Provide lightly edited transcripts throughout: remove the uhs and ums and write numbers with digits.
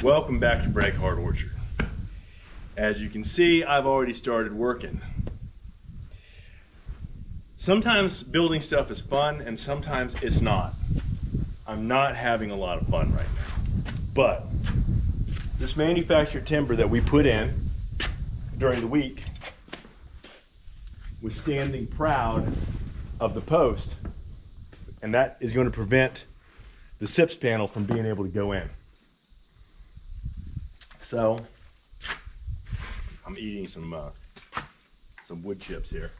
Welcome back to Break Hard Orchard. As you can see, I've already started working. Sometimes building stuff is fun and sometimes it's not. I'm not having a lot of fun right now. But this manufactured timber that we put in during the week was standing proud of the post, and that is going to prevent the SIPS panel from being able to go in. So I'm eating some wood chips here.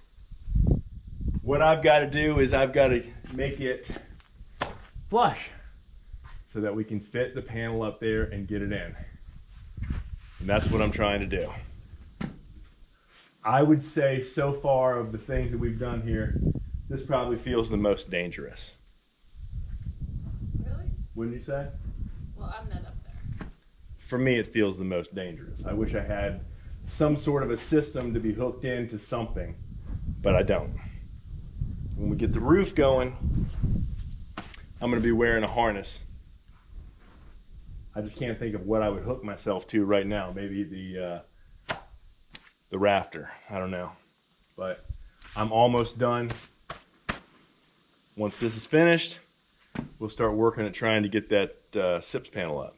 What I've got to do is I've got to make it flush so that we can fit the panel up there and get it in. And that's what I'm trying to do. I would say so far of the things that we've done here, this probably feels the most dangerous. Really? Wouldn't you say? Well, I'm not up there. For me, it feels the most dangerous. I wish I had some sort of a system to be hooked into something, but I don't. When we get the roof going, I'm going to be wearing a harness. I just can't think of what I would hook myself to right now. Maybe the rafter. I don't know. But I'm almost done. Once this is finished, we'll start working at trying to get that SIPS panel up.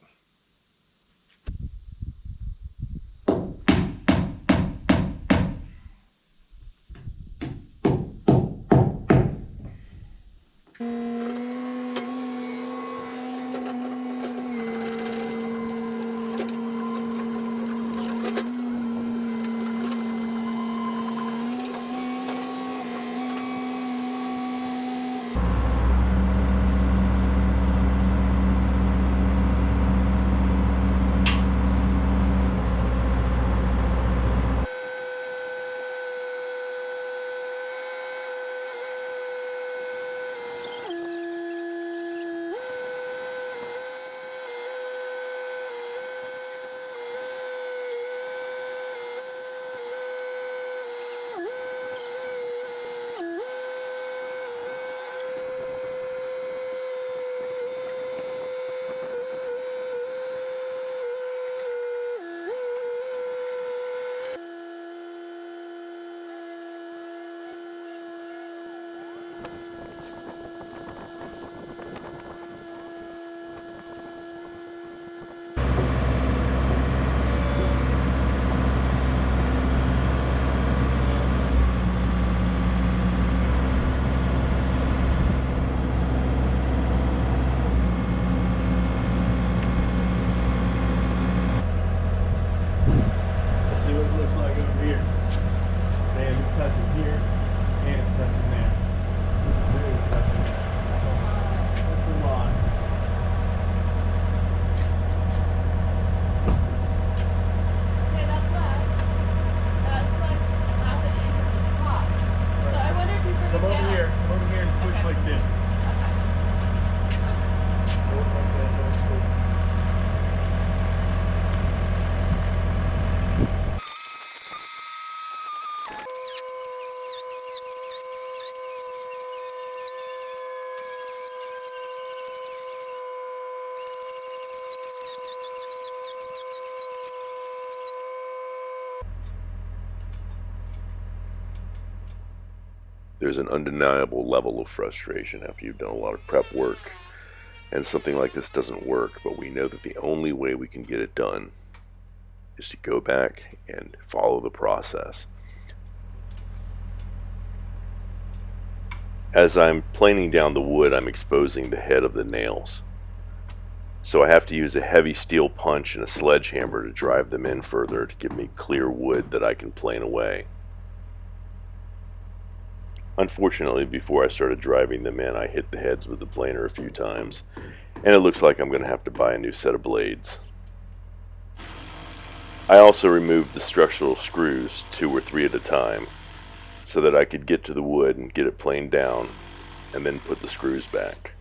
There's an undeniable level of frustration after you've done a lot of prep work and something like this doesn't work, but we know that the only way we can get it done is to go back and follow the process. As I'm planing down the wood, I'm exposing the head of the nails. So I have to use a heavy steel punch and a sledgehammer to drive them in further to give me clear wood that I can plane away. Unfortunately, before I started driving them in, I hit the heads with the planer a few times, and it looks like I'm going to have to buy a new set of blades. I also removed the structural screws, 2 or 3 at a time, so that I could get to the wood and get it planed down, and then put the screws back.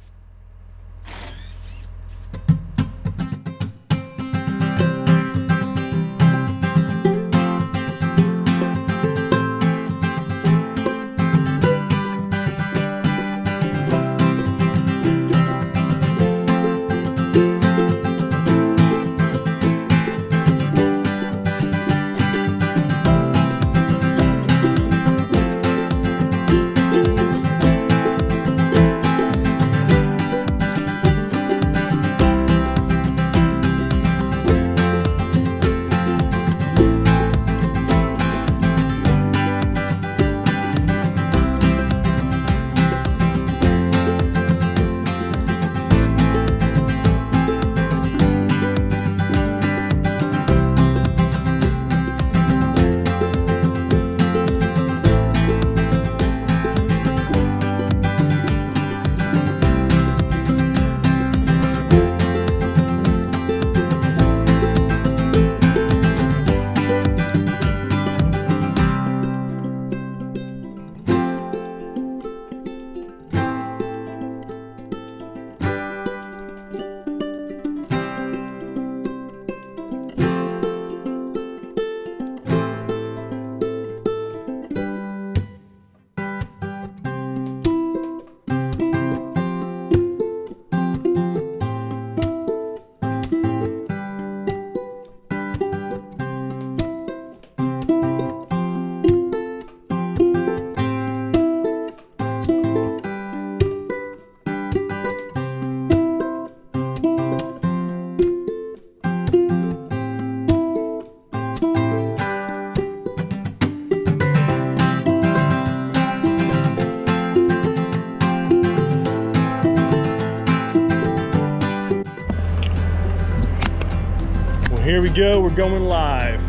we go, we're going live.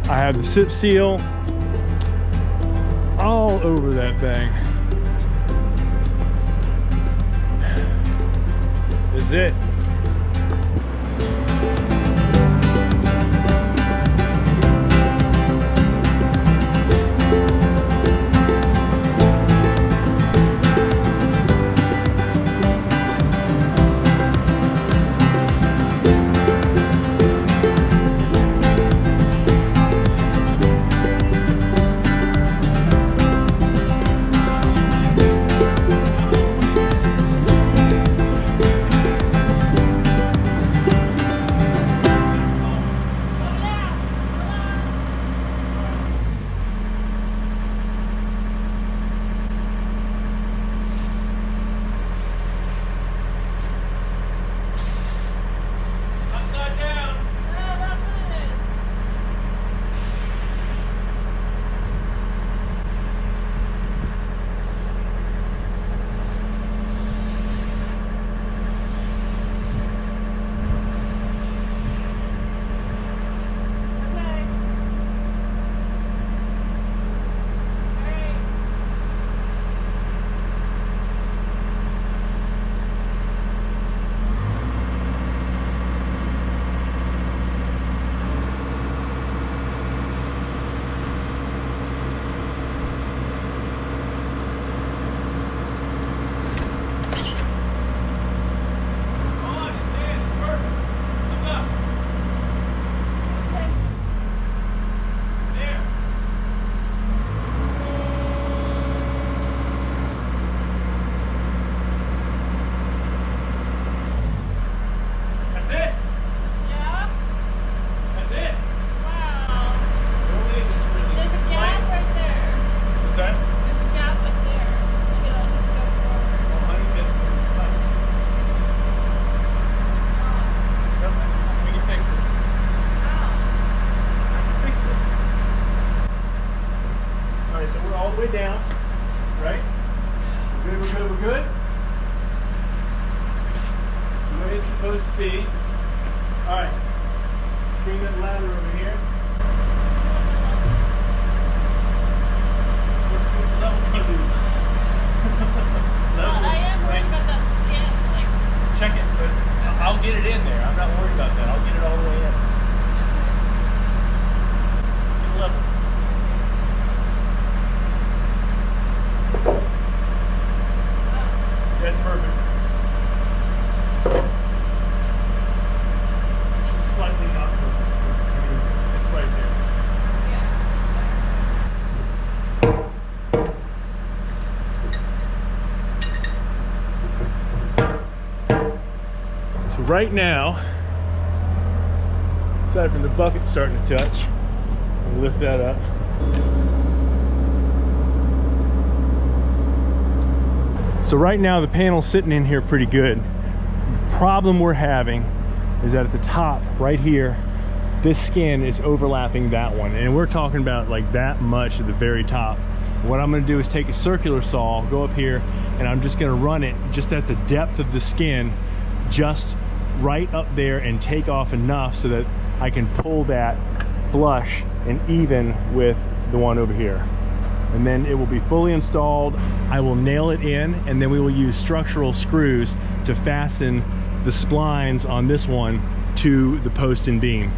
I have the sip seal all over that thing. This is it. Down, right? We're good, we're good, we're good. It's the way it's supposed to be. Alright. Bring that ladder over here. What's the level gonna do? Well, I am worried about that skin. Like, Check it, but I'll get it in there. I'm not worried about that. I'll get it all the way in. Get level. That's perfect. Just slightly not perfect. I mean, it's right there. So right now, aside from the bucket starting to touch, I'll lift that up. So right now the panel's sitting in here pretty good. The problem we're having is that at the top right here, this skin is overlapping that one, and we're talking about like that much at the very top. What I'm going to do is take a circular saw, go up here, and I'm just going to run it just at the depth of the skin, just right up there, and take off enough so that I can pull that flush and even with the one over here. And then it will be fully installed. I will nail it in, and then we will use structural screws to fasten the splines on this one to the post and beam.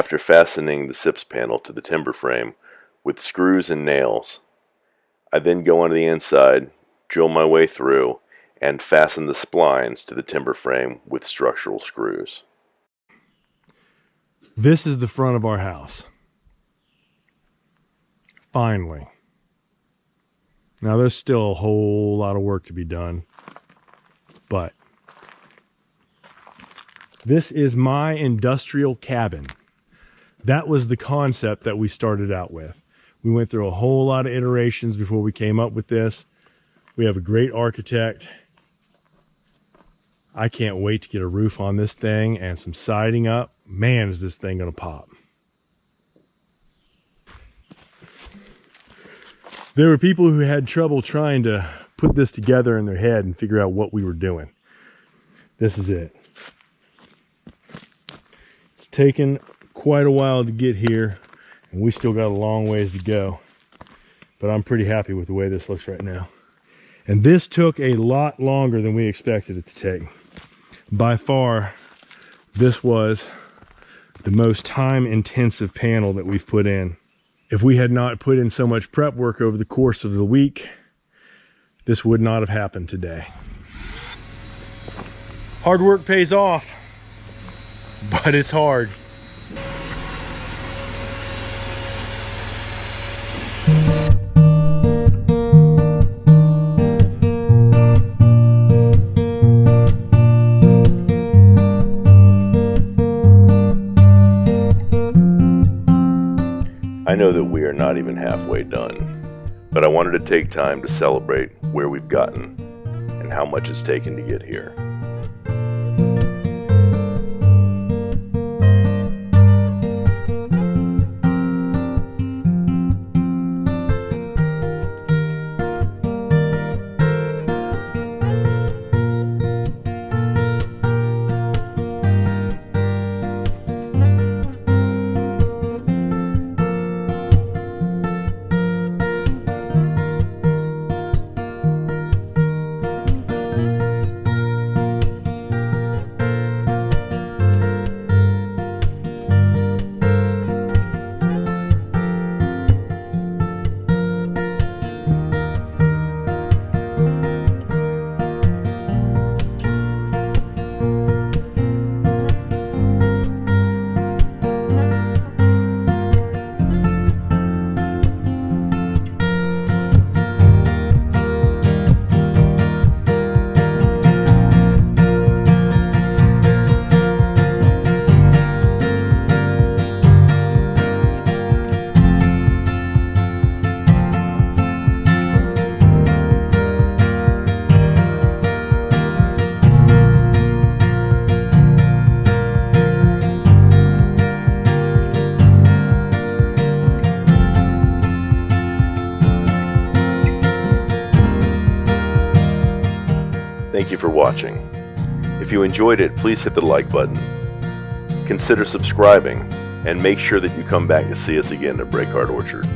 After fastening the SIPS panel to the timber frame with screws and nails, I then go onto the inside, drill my way through, and fasten the splines to the timber frame with structural screws. This is the front of our house. Finally. Now there's still a whole lot of work to be done, but this is my industrial cabin. That was the concept that we started out with. We went through a whole lot of iterations before we came up with this. We have a great architect. I can't wait to get a roof on this thing and some siding up. Man, is this thing gonna pop. There were people who had trouble trying to put this together in their head and figure out what we were doing. This is it. It's taken quite a while to get here, and we still got a long ways to go. But I'm pretty happy with the way this looks right now. And this took a lot longer than we expected it to take. By far, this was the most time-intensive panel that we've put in. If we had not put in so much prep work over the course of the week, this would not have happened today. Hard work pays off, but it's hard. I know that we are not even halfway done, but I wanted to take time to celebrate where we've gotten and how much it's taken to get here. Thank you for watching. If you enjoyed it, please hit the like button. Consider subscribing, and make sure that you come back to see us again at Breakheart Orchard.